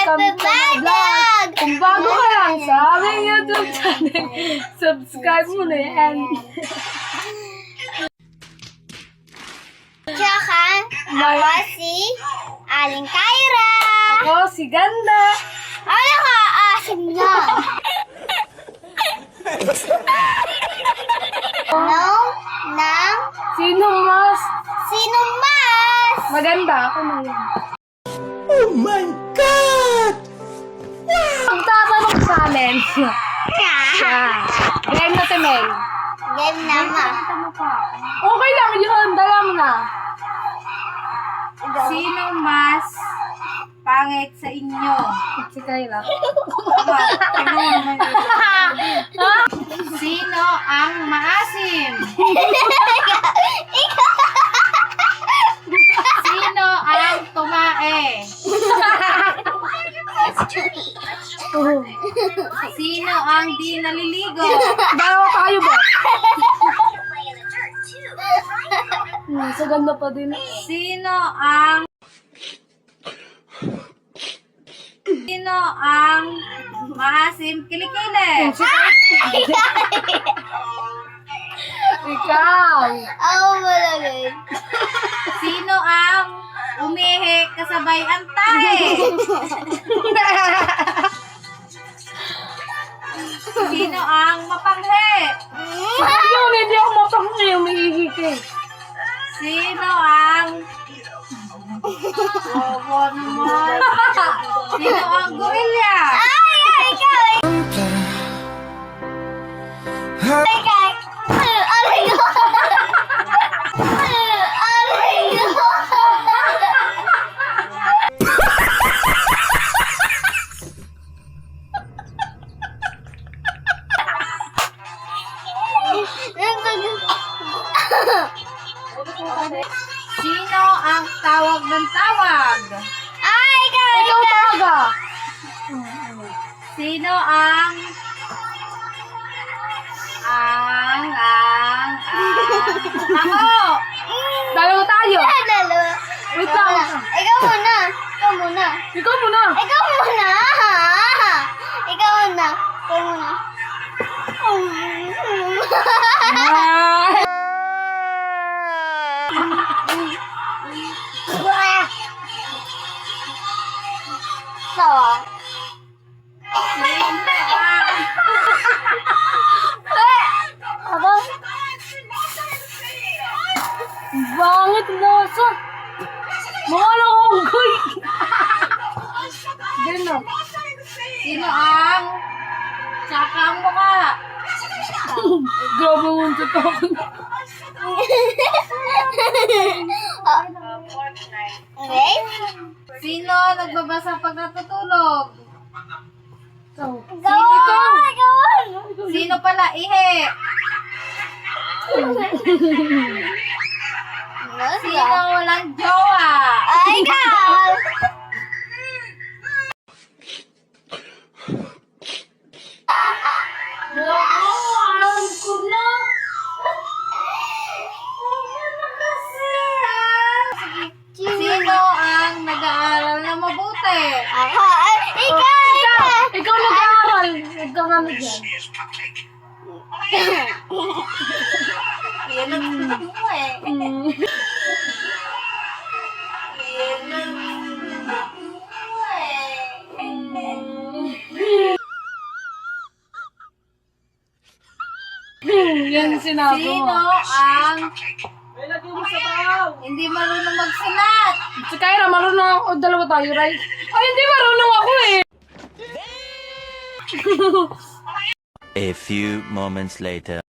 welcome to my vlog! Kung bago ka lang sa aming YouTube channel, subscribe mo na yan. Tsaka, ako si Aling Kyra. Ako si Ganda. Ay, nakaasim na. Nang Sino mas sino mas? maganda? Ako na yan. Oh my God! Magtatanong sa amin. Game na si May. Game na ma. Okay lang yun. Dala mo na. Sino mas pangit sa inyo? Si Kyla. Sino ang maasim? Sino ang tumae? Sino ang di naliligo? Dalawa tayo ba? Sa ganda pa din. Sino ang maasim kilikili? Ikaw. Ako malagay. Sino ang umihi kasabay ang tae? Sino ang mapanghi? Yun, hindi ako mapangay. Umiihik eh. Sino ang bobo naman? Sino ang gorilla? Ay, ikaw. Ikaw. Aray ko. Aray ko. Sino ang tawag ng tawag? Ay, ikaw. Ikaw talaga. Sino ang ako? Dalawa tayo. Dalawa. Wait lang. Ikaw muna. Ikaw muna. Ikaw muna. Ikaw muna. Ikaw muna. Ikaw muna. Sawa. Ako? Bangit nasa. Mga nakanggoy. Gano'n. Sino ang tsaka ang mukha? Grabe mong totoo. Okay? Sino nagbabasa pag natutulog? Ikaw. Ikaw. Sino pala ihi? Sino walang jowa? Ay, ikaw. Alam ko na. Sino ang nag-aaral na mabuti? Ako. Ay, ikaw. Ikaw nag-aaral. Ikaw nga dyan. Yan ang tutubo mo eh. Yan ang tutubo mo Yan yung sinabi Sino mo. ang hindi marunong magsulat? Si Kyra, marunong ako. Dalawa tayo, right? Ay, hindi marunong ako eh. A few moments later.